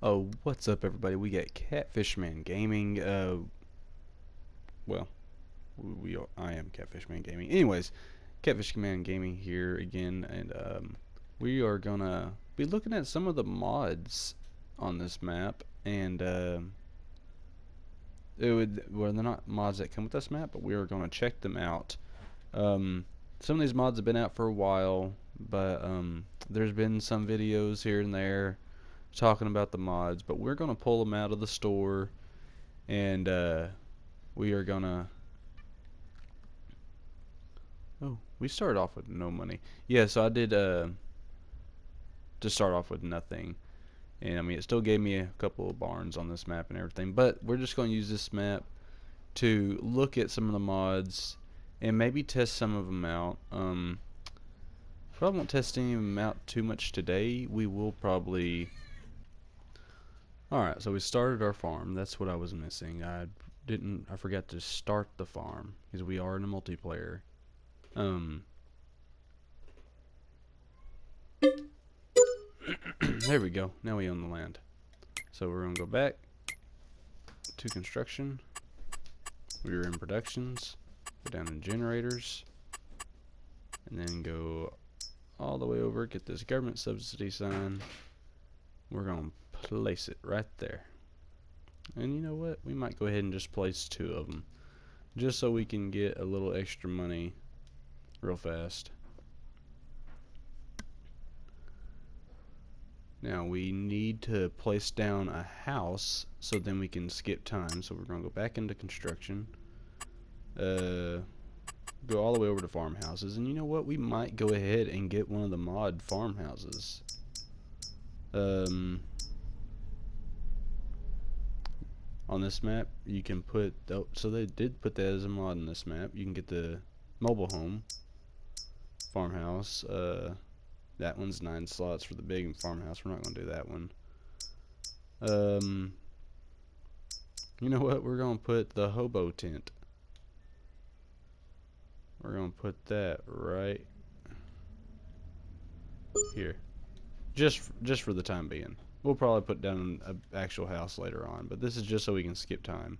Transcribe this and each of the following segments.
Oh, what's up, everybody? We got Catfishman Gaming. Well, I am Catfishman Gaming. Anyways, Catfishman Gaming here again, and we are gonna be looking at some of the mods on this map, and well, they're not mods that come with this map, but we are gonna check them out. Some of these mods have been out for a while, but there's been some videos here and there talking about the mods, but we're gonna pull them out of the store, and we are gonna we started off with no money. Yeah, so I did just start off with nothing, and I mean it still gave me a couple of barns on this map and everything, but we're just gonna use this map to look at some of the mods and maybe test some of them out. Probably won't test any of them out too much today. We will probably. Alright, so we started our farm. That's what I was missing. I forgot to start the farm, because we are in a multiplayer. There we go. Now we own the land. So we're going to go back to construction. We were in productions. Go down in generators. And then go all the way over, get this government subsidy sign. We're going to place it right there. And you know what? We might go ahead and just place 2 of them, just so we can get a little extra money real fast. Now we need to place down a house so then we can skip time. So we're going to go back into construction. Go all the way over to farmhouses. And you know what? We might go ahead and get one of the mod farmhouses. On this map, you can put, so they did put that as a mod on this map. You can get the mobile home farmhouse. That one's 9 slots for the big farmhouse. We're not going to do that one. You know what? We're going to put the hobo tent. We're going to put that right here. Just for the time being. We'll probably put down an actual house later on, but this is just so we can skip time.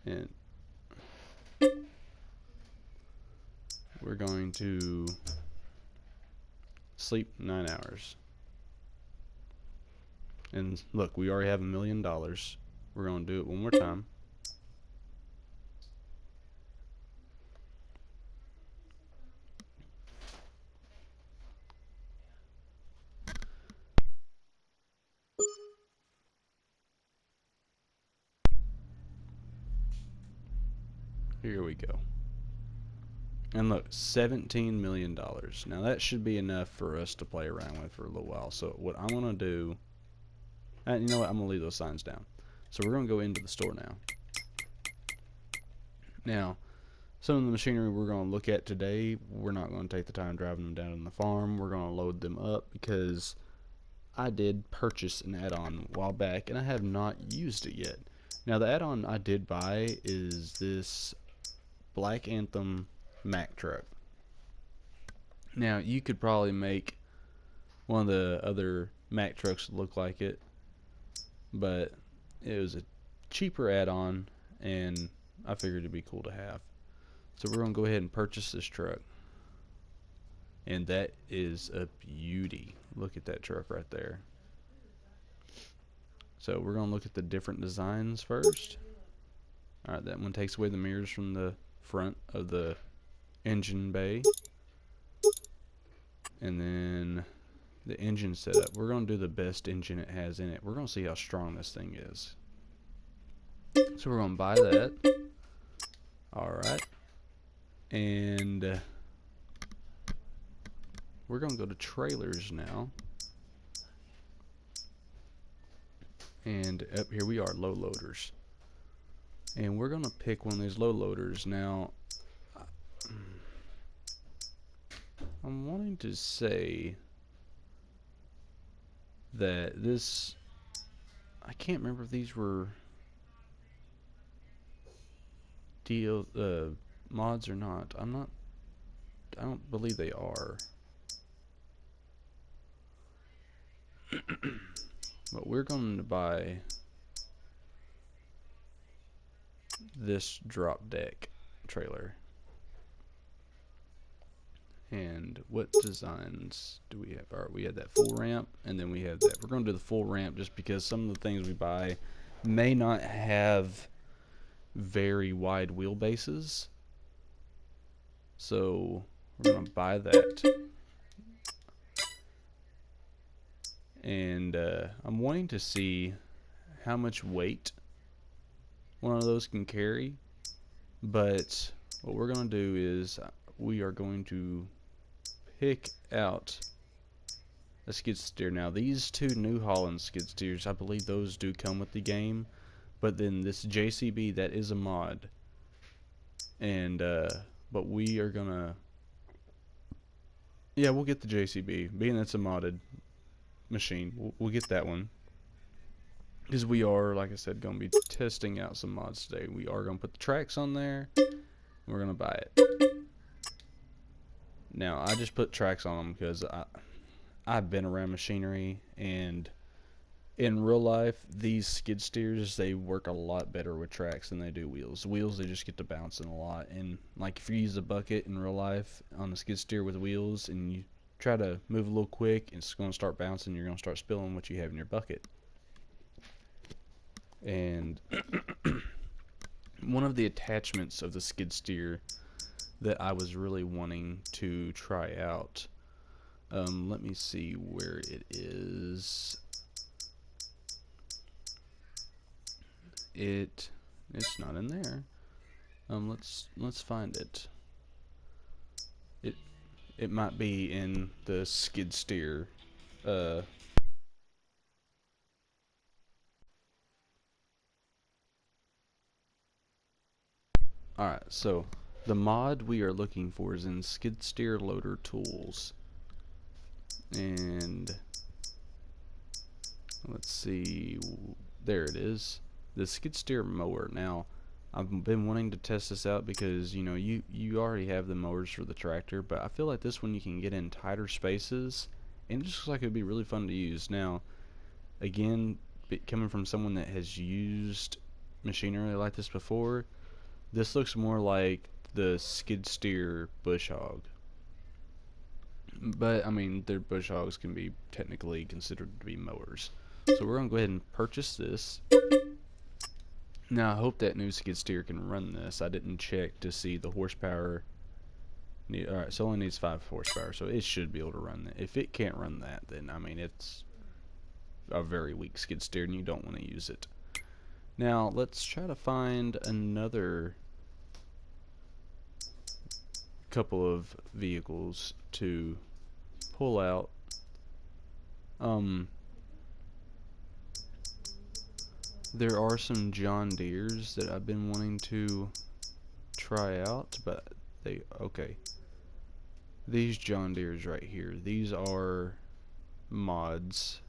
And we're going to sleep 9 hours. And look, we already have $1 million. We're going to do it one more time. Here we go. And look, $17 million. Now that should be enough for us to play around with for a little while. So what I'm going to do, and you know what, I'm going to leave those signs down. So we're going to go into the store now. Now, some of the machinery we're going to look at today, we're not going to take the time driving them down on the farm. We're going to load them up because I did purchase an add-on a while back and I have not used it yet. Now the add-on I did buy is this black Anthem Mack truck. Now you could probably make one of the other Mack trucks look like it, but it was a cheaper add-on and I figured it'd be cool to have. So we're gonna go ahead and purchase this truck, and that is a beauty. Look at that truck right there. So we're gonna look at the different designs first. Alright, that one takes away the mirrors from the front of the engine bay. And then the engine setup. We're going to do the best engine it has in it. We're going to see how strong this thing is. So we're going to buy that. Alright. And we're going to go to trailers now. And up here we are, low loaders. And we're going to pick one of these low loaders. Now, I'm wanting to say that this, I can't remember if these were deal mods or not. I don't believe they are. But we're going to buy this drop deck trailer. And what designs do we have? Alright, we had that full ramp, and then we have that. We're going to do the full ramp just because some of the things we buy may not have very wide wheelbases. So we're going to buy that. And I'm wanting to see how much weight one of those can carry. But what we're going to do is we are going to pick out a skid steer. Now these two New Holland skid steers, I believe those do come with the game, but then this JCB, that is a mod. And but we are gonna, yeah, we'll get the JCB, being that's a modded machine. We'll get that one, because we are, like I said, gonna be testing out some mods today. We are gonna put the tracks on there, and we're gonna buy it. Now I just put tracks on them because I've been around machinery, and in real life these skid steers, they work a lot better with tracks than they do wheels. Wheels, they just get to bouncing a lot, and like if you use a bucket in real life on a skid steer with wheels and you try to move a little quick, it's going to start bouncing. You're going to start spilling what you have in your bucket. And one of the attachments of the skid steer that I was really wanting to try out, let me see where it is. It's not in there. Let's find it. It might be in the skid steer. Alright, so the mod we are looking for is in skid steer loader tools. And let's see, there it is, the skid steer mower. Now I've been wanting to test this out because you know you already have the mowers for the tractor, but I feel like this one you can get in tighter spaces, and it just looks like it'd be really fun to use. Now again, coming from someone that has used machinery like this before, this looks more like the skid steer bush hog. But I mean, their bush hogs can be technically considered to be mowers. So we're gonna go ahead and purchase this. Now I hope that new skid steer can run this. I didn't check to see the horsepower. Alright, so it only needs 5 horsepower, so it should be able to run that. If it can't run that, then I mean it's a very weak skid steer and you don't want to use it. Now let's try to find another couple of vehicles to pull out. There are some John Deeres that I've been wanting to try out, but okay. These John Deeres right here, these are mods,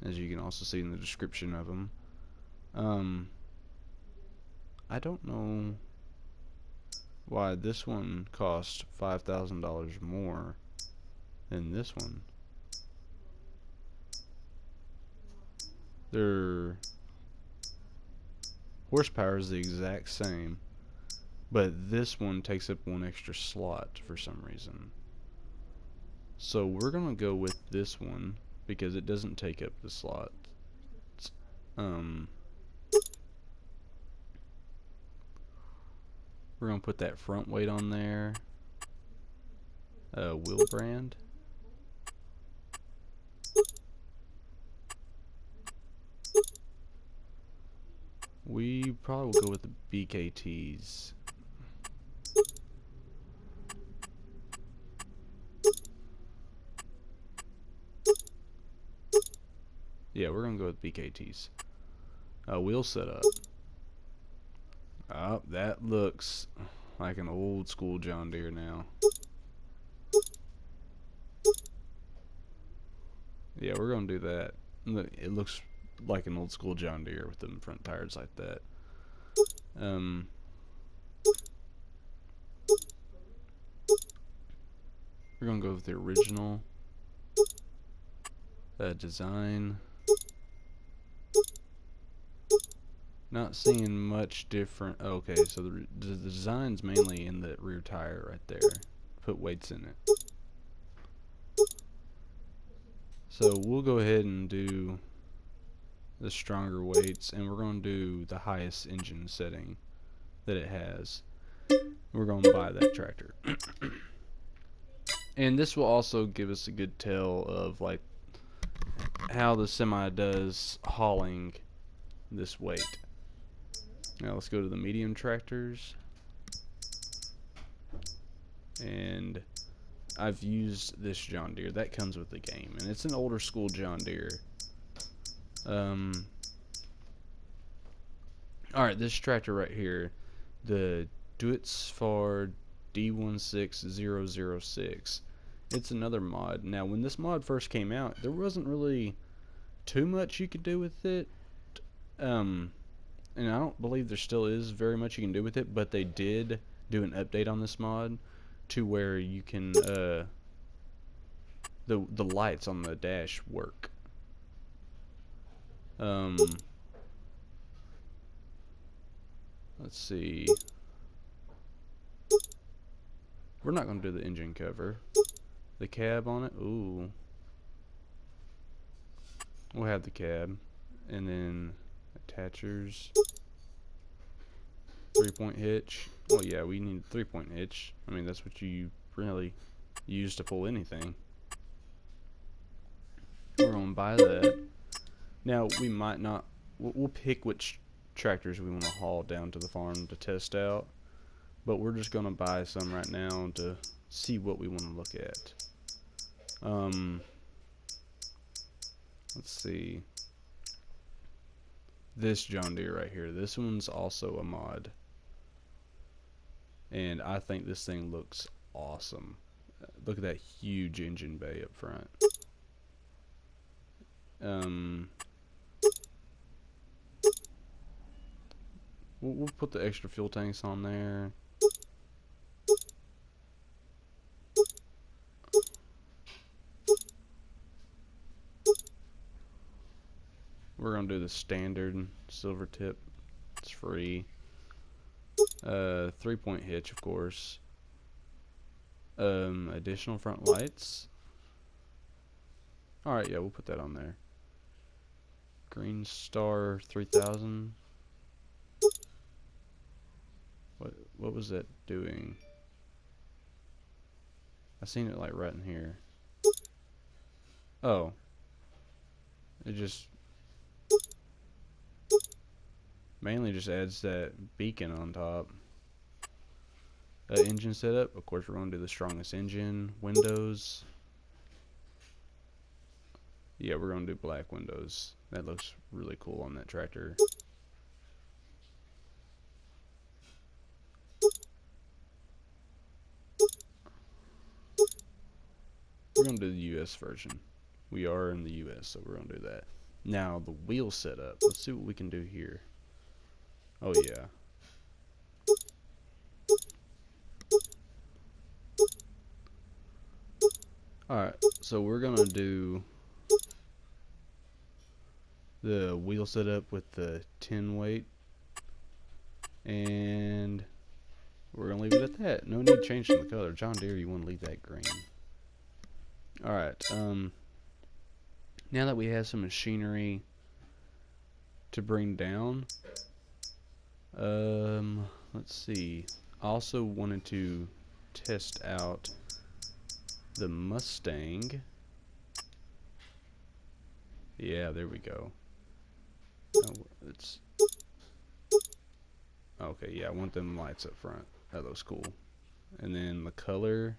as you can also see in the description of them. I don't know why this one cost $5,000 more than this one. Their horsepower is the exact same, but this one takes up one extra slot for some reason. So we're gonna go with this one because it doesn't take up the slot. We're gonna put that front weight on there. Wheel brand. We probably will go with the BKTs. Yeah, we're gonna go with BKTs. Wheel setup. Oh, that looks like an old school John Deere now. Yeah, we're gonna do that. Look, it looks like an old school John Deere with them front tires like that. We're gonna go with the original design. Not seeing much different. Okay, so the design's mainly in the rear tire right there. Put weights in it. So we'll go ahead and do the stronger weights, and we're going to do the highest engine setting that it has. We're going to buy that tractor. And this will also give us a good tell of like how the semi does hauling this weight. Now let's go to the medium tractors, and I've used this John Deere that comes with the game, and it's an older school John Deere. Alright, this tractor right here, the Duitsfar D16006, it's another mod. Now when this mod first came out, there wasn't really too much you could do with it, and I don't believe there still is very much you can do with it, but they did do an update on this mod to where you can the lights on the dash work. Let's see. We're not going to do the engine cover. The cab on it, ooh. We'll have the cab, and then attachers, 3-point hitch. Oh yeah, we need 3-point hitch. I mean, that's what you really use to pull anything. We're gonna buy that. Now we might not. We'll pick which tractors we want to haul down to the farm to test out, but we're just gonna buy some right now to see what we want to look at. Let's see. This John Deere right here. This one's also a mod, and I think this thing looks awesome. Look at that huge engine bay up front. We'll put the extra fuel tanks on there. We're gonna do the standard silver tip. It's free. 3-point hitch, of course. Additional front lights. Alright, yeah, we'll put that on there. Green Star 3000. What was that doing? I seen it like right in here. Oh. It just mainly just adds that beacon on top. Engine setup, of course we're going to do the strongest engine. Windows. Yeah, we're going to do black windows. That looks really cool on that tractor. We're going to do the US version. We are in the US, so we're going to do that. Now, the wheel setup. Let's see what we can do here. Oh, yeah. Alright, so we're going to do the wheel setup with the 10 weight. And we're going to leave it at that. No need changing the color. John Deere, you want to leave that green. Alright, now that we have some machinery to bring down, let's see. I also wanted to test out the Mustang. Yeah, there we go. Oh, it's okay. Yeah, I want them lights up front. That looks cool. And then the color.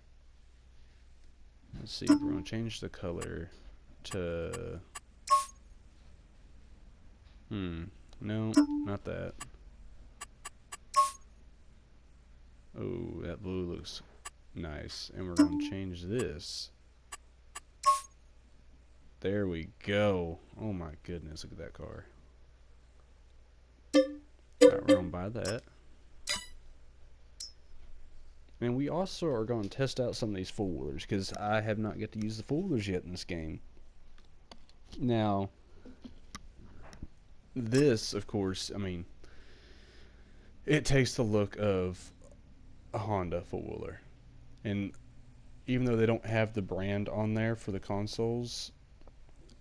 Let's see. We're gonna change the color to. No, not that. Oh, that blue looks nice. And we're gonna change this. There we go. Oh my goodness, look at that car. Alright, we're gonna buy that. And we also are going to test out some of these four-wheelers, because I have not get to use the four-wheelers yet in this game. Now, this, of course, I mean, it takes the look of a Honda four-wheeler. And even though they don't have the brand on there for the consoles,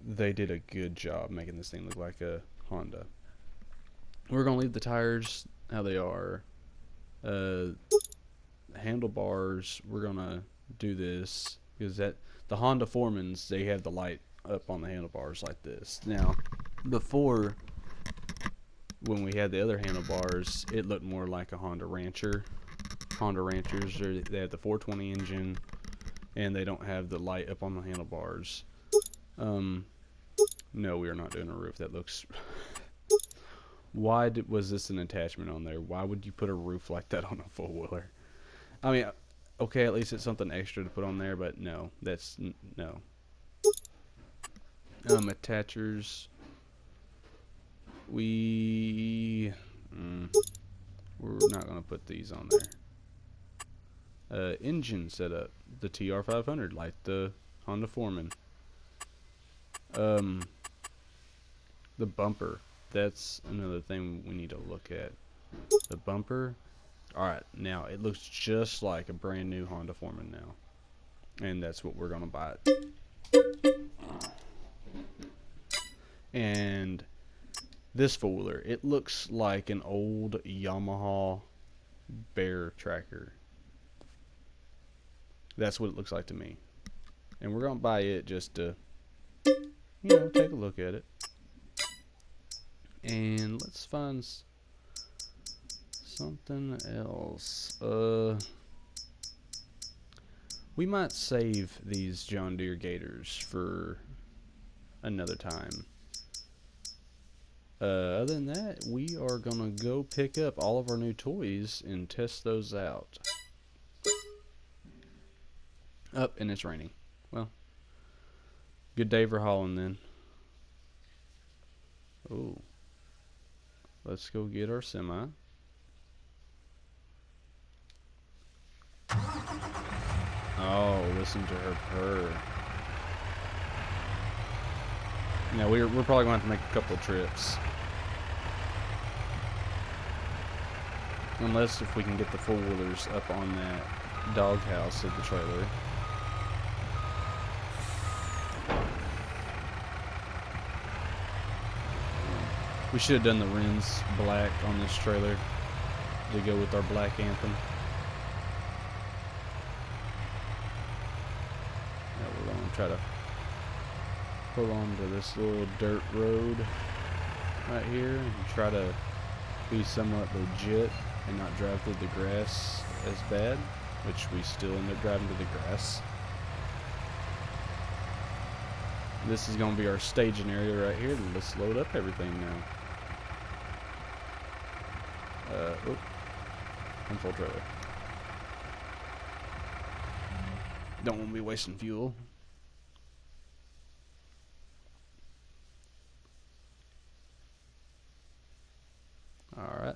they did a good job making this thing look like a Honda. We're going to leave the tires how they are. Handlebars, we're going to do this because the Honda Foremans, they have the light up on the handlebars like this. Now, before, when we had the other handlebars, it looked more like a Honda Rancher. Honda Ranchers, they have the 420 engine, and they don't have the light up on the handlebars. No, we are not doing a roof. That looks... Why was this an attachment on there? Why would you put a roof like that on a four-wheeler? I mean, okay, at least it's something extra to put on there, but no, that's... no. Attachers. We're not going to put these on there. Engine setup. The TR500, like the Honda Foreman. The bumper. That's another thing we need to look at. The bumper. Alright, now it looks just like a brand new Honda Foreman now. And that's what we're going to buy it. And this four-wheeler, it looks like an old Yamaha Bear tracker. That's what it looks like to me. And we're going to buy it just to, take a look at it. And let's find something else. We might save these John Deere Gators for another time. Other than that, we are gonna go pick up all of our new toys and test those out. And it's raining. Well, good day for hauling then. Oh, let's go get our semi. Oh, listen to her purr. Now we're probably going to have to make a couple of trips. Unless if we can get the four-wheelers up on that doghouse of the trailer. We should have done the rims black on this trailer to go with our black Anthem. Now we're going to try to pull onto this little dirt road right here and try to be somewhat legit and not drive through the grass as bad, which we still end up driving through the grass. This is going to be our staging area right here. Let's load up everything now. Full trailer. Don't want to be wasting fuel. Alright.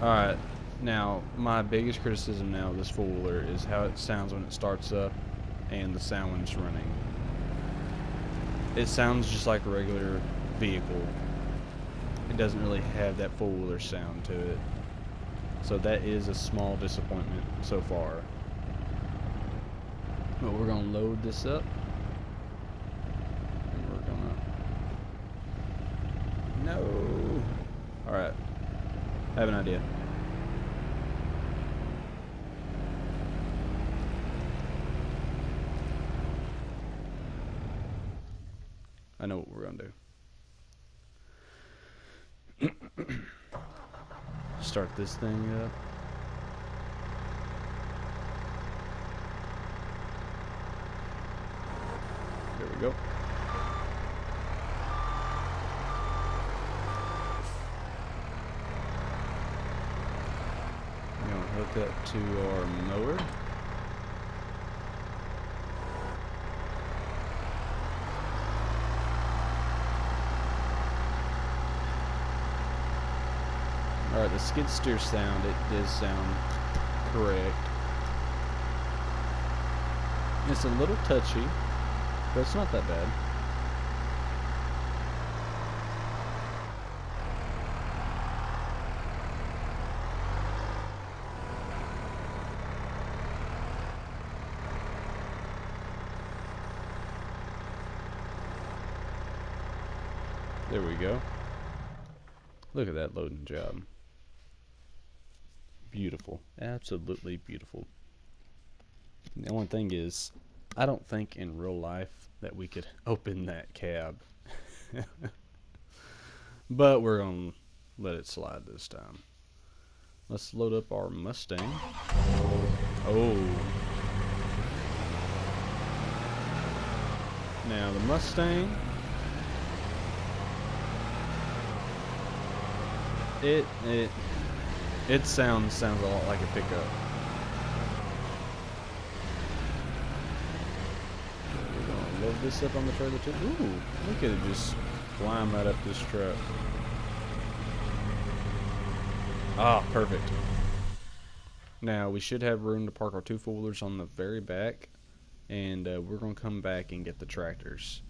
Alright, now my biggest criticism now of this four-wheeler is how it sounds when it starts up and the sound when it's running. It sounds just like a regular vehicle. It doesn't really have that four-wheeler sound to it. So that is a small disappointment so far. But we're going to load this up. And we're going to... No! Alright. I have an idea. I know what we're going to do. Start this thing up. There we go. I'm going to hook up to our mower. Alright, the skid steer sound, it does sound correct. It's a little touchy, but it's not that bad. There we go. Look at that loading job. Beautiful. Absolutely beautiful. The only thing is, I don't think in real life that we could open that cab. But we're going to let it slide this time. Let's load up our Mustang. Oh. Now the Mustang, it sounds a lot like a pickup. We're gonna load this up on the trailer too. Ooh, look at it just flying right up this truck. Ah, perfect. Now we should have room to park our 2 4-wheelers on the very back, and we're gonna come back and get the tractors.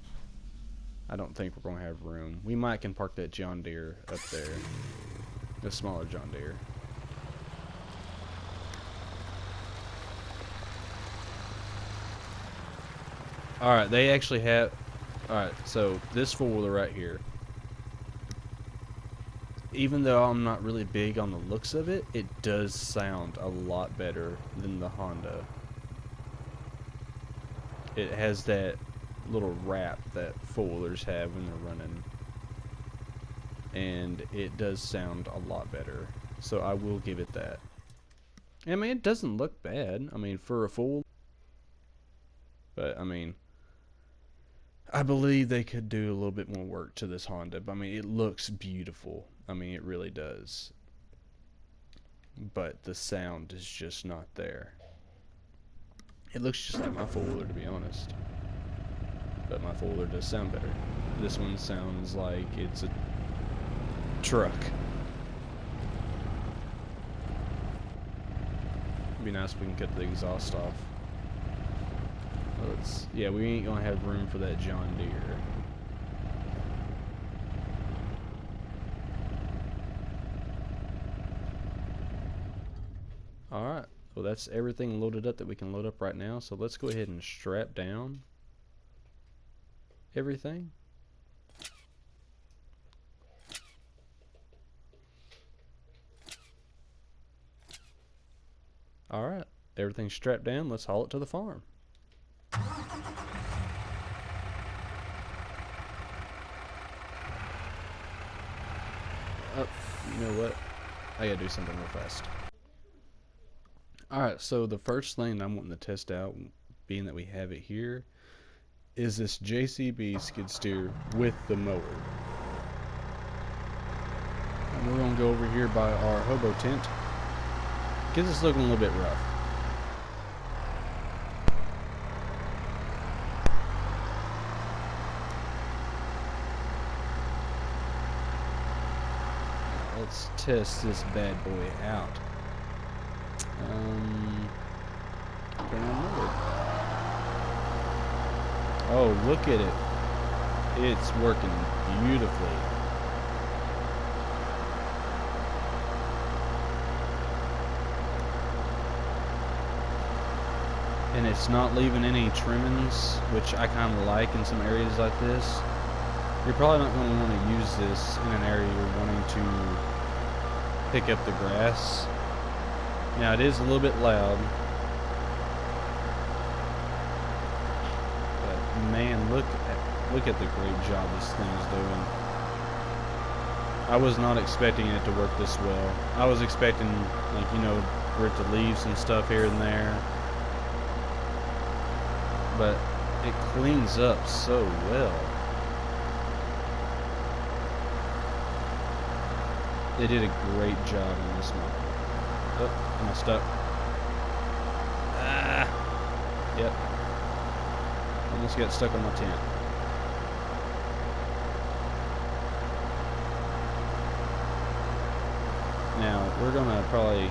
I don't think we're gonna have room. We might can park that John Deere up there, the smaller John Deere. Alright, they actually have... Alright, so this 4-wheeler right here, even though I'm not really big on the looks of it, it does sound a lot better than the Honda. It has that little rap that 4-wheelers have when they're running, and it does sound a lot better, so I will give it that. I mean, it doesn't look bad, I mean, for a 4-wheel, but I mean, I believe they could do a little bit more work to this Honda, but I mean, it looks beautiful. I mean, it really does. But the sound is just not there. It looks just like my 4-wheeler, to be honest. But my 4-wheeler does sound better. This one sounds like it's a truck. It'd be nice if we can cut the exhaust off. Yeah, we ain't gonna have room for that John Deere. Alright, well that's everything loaded up that we can load up right now, so let's go ahead and strap down everything. Alright, everything's strapped down, let's haul it to the farm. Oh, you know what? I gotta do something real fast. Alright, so the first thing I'm wanting to test out, being that we have it here, is this Jcb Skid Steer with the mower. And we're gonna go over here by our hobo tent, because it's looking a little bit rough. Let's test this bad boy out. Turn on mower. Oh, look at it. It's working beautifully. And it's not leaving any trimmings, which I kind of like in some areas like this. You're probably not going to want to use this in an area you're wanting to pick up the grass. Now it is a little bit loud, but man, look at the great job this thing's doing. I was not expecting it to work this well. I was expecting, like, you know, for it to leave some stuff here and there, but it cleans up so well. They did a great job on this one. Oh, am I stuck? Ah! Yep. Almost got stuck on my tent. Now, we're going to probably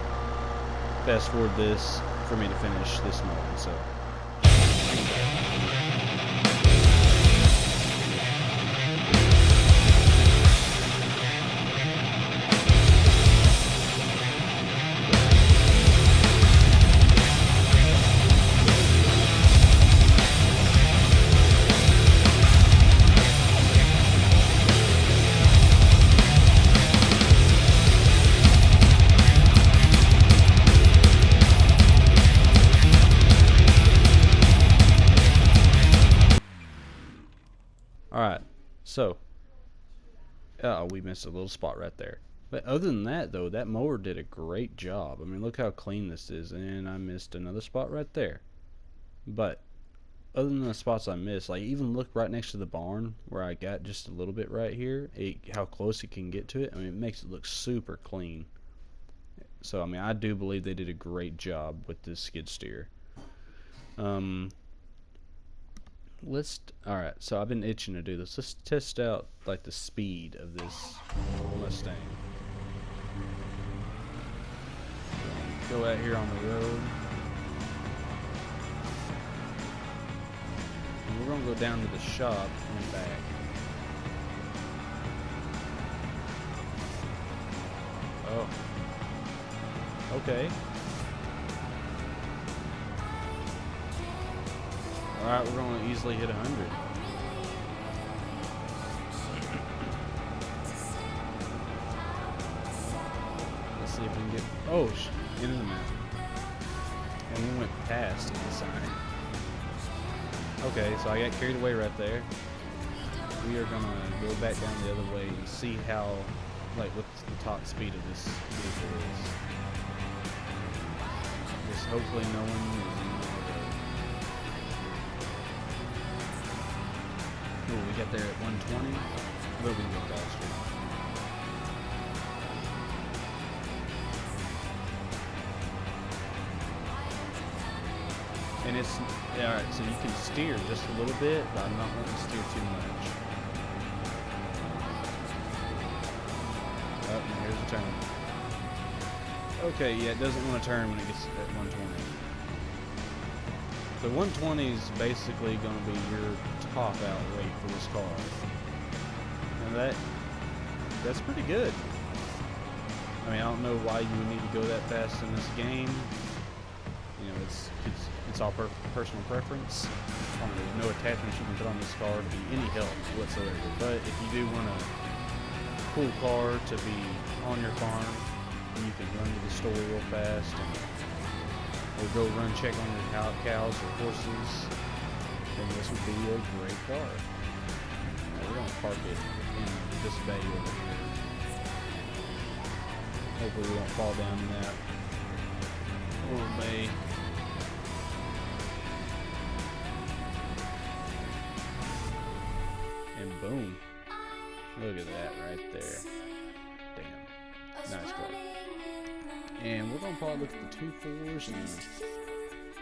fast forward this for me to finish this mowing, so. Alright, so, we missed a little spot right there. But other than that, though, that mower did a great job. I mean, look how clean this is, and I missed another spot right there. But, other than the spots I missed, like, even look right next to the barn, where I got just a little bit right here, how close it can get to it. I mean, it makes it look super clean. So, I mean, I do believe they did a great job with this skid steer. Alright, so I've been itching to do this. Let's test out, like, the speed of this Mustang. Go out here on the road. And we're going to go down to the shop and back. Oh. Okay. Alright, we're going to easily hit 100. Let's see if we can get... Oh, into the map. And we went past the sign. Okay, so I got carried away right there. We are going to go back down the other way and see how, like, what the top speed of this vehicle is. Just hopefully no one is in the road. Oh, we got there at 120, but we can go faster. And it's, alright, so you can steer just a little bit, but I'm not wanting to steer too much. Oh, and here's the turn. Okay, yeah, it doesn't want to turn when it gets at 120. The 120 is basically going to be your top out rate for this car. And that's pretty good. I mean, I don't know why you would need to go that fast in this game. You know, it's all personal preference. There's no attachments you can put on this car to be any help whatsoever. But if you do want a cool car to be on your farm, and you can run to the store real fast or go run check on your cows or horses, then this would be a great car. Now we're going to park it in this bay over here. Hopefully we don't fall down in that little bay. And boom. Look at that right there. Damn. Nice car. And we're going to probably look at the 2.4s, and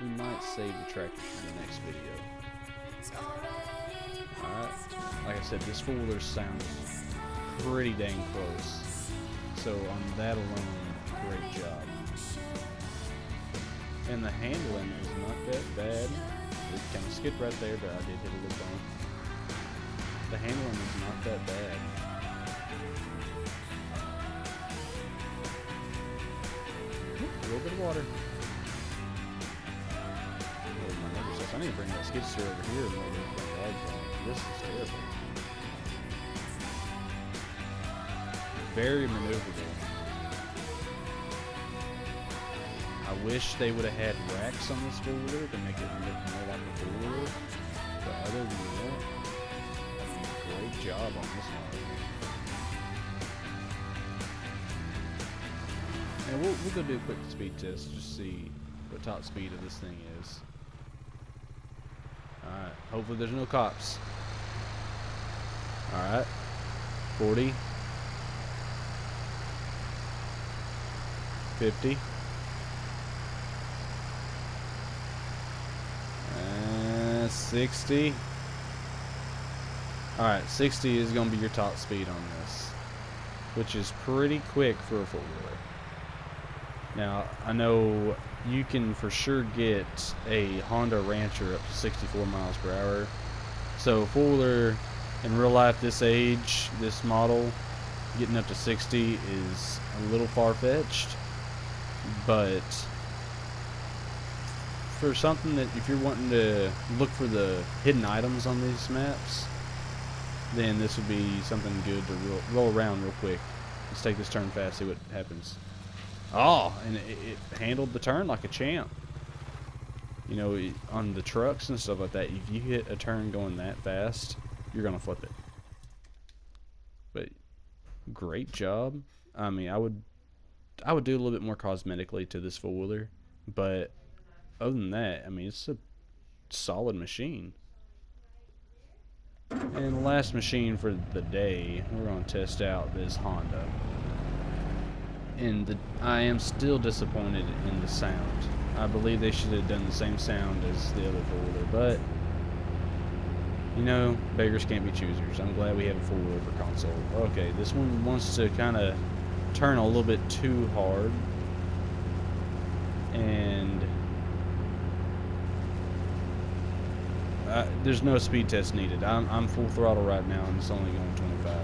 we might save the tractor for the next video. Alright, like I said, this 4-wheeler sounds pretty dang close. So on that alone, great job. And the handling is not that bad. It kind of skipped right there, but I did hit a little bump. The handling is not that bad. A little bit of water. I need to bring that skid steer over here and maybe bring the legs on. This is terrible. Very maneuverable. I wish they would have had racks on this 4-wheeler to make it look more like a 4-wheeler. But other than that, great job on this one. And we'll go do a quick speed test, just see what top speed of this thing is. Alright, hopefully there's no cops. Alright, 40, 50, and 60. Alright, 60 is going to be your top speed on this, which is pretty quick for a 4-wheeler. Now, I know you can for sure get a Honda Rancher up to 64 miles per hour. So, four-wheeler in real life, this age, this model, getting up to 60 is a little far-fetched. But for something that, if you're wanting to look for the hidden items on these maps, then this would be something good to roll around real quick. Let's take this turn fast, see what happens. Oh, and it handled the turn like a champ. You know, on the trucks and stuff like that, if you hit a turn going that fast, you're going to flip it. But great job. I mean, I would do a little bit more cosmetically to this four-wheeler, but other than that, I mean, it's a solid machine. And the last machine for the day, we're going to test out this Honda. And I am still disappointed in the sound. I believe they should have done the same sound as the other four-wheeler, but you know, beggars can't be choosers. I'm glad we have a four-wheeler for console. Okay, this one wants to kind of turn a little bit too hard, and there's no speed test needed. I'm full throttle right now, and it's only going 25.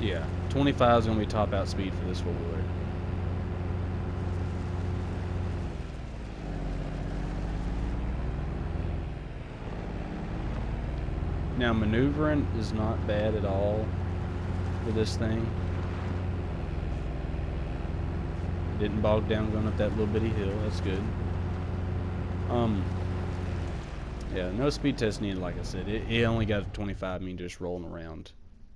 Yeah, 25 is going to be top out speed for this four-wheeler. Now, maneuvering is not bad at all for this thing. Didn't bog down going up that little bitty hill. That's good. Yeah, no speed test needed, like I said. It only got 25 meters rolling around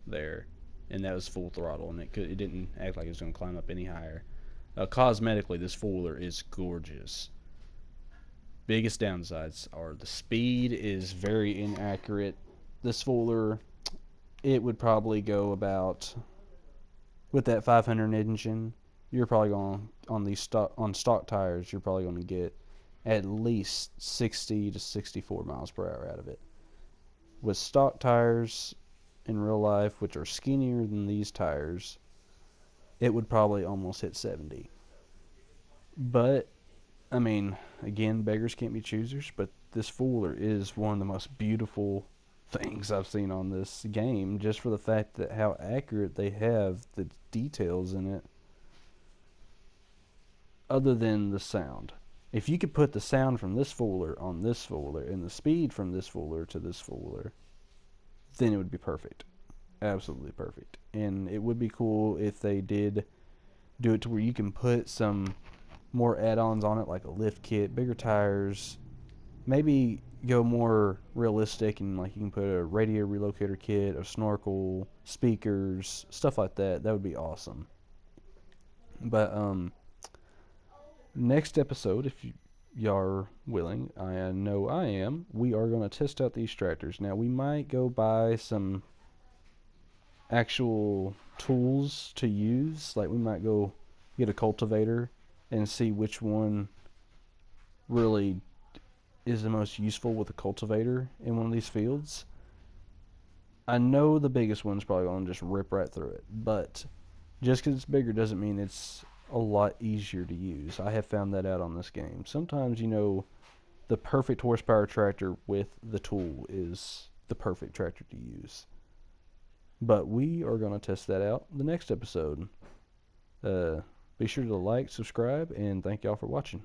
there, and that was full throttle, and it didn't act like it was going to climb up any higher. Cosmetically, this four-wheeler is gorgeous. Biggest downsides are the speed is very inaccurate. This four-wheeler, it would probably go about, with that 500 engine, you're probably going on stock tires, you're probably going to get at least 60 to 64 miles per hour out of it. With stock tires in real life, which are skinnier than these tires, it would probably almost hit 70. But I mean, again, beggars can't be choosers, but this four-wheeler is one of the most beautiful things I've seen on this game, just for the fact that how accurate they have the details in it, other than the sound. If you could put the sound from this four-wheeler on this four-wheeler and the speed from this four-wheeler to this four-wheeler, then it would be perfect. Absolutely perfect. And it would be cool if they did do it to where you can put some more add-ons on it, like a lift kit, bigger tires, maybe go more realistic and like you can put a radio relocator kit, a snorkel, speakers, stuff like that. That would be awesome. But next episode, if y'all are willing, I know I am, we are going to test out these tractors. Now, we might go buy some actual tools to use, like we might go get a cultivator and see which one really is the most useful with a cultivator in one of these fields. I know the biggest one's probably going to just rip right through it, but just because it's bigger doesn't mean it's a lot easier to use. I have found that out on this game. Sometimes, you know, the perfect horsepower tractor with the tool is the perfect tractor to use. But we are going to test that out in the next episode. Be sure to like, subscribe, and thank y'all for watching.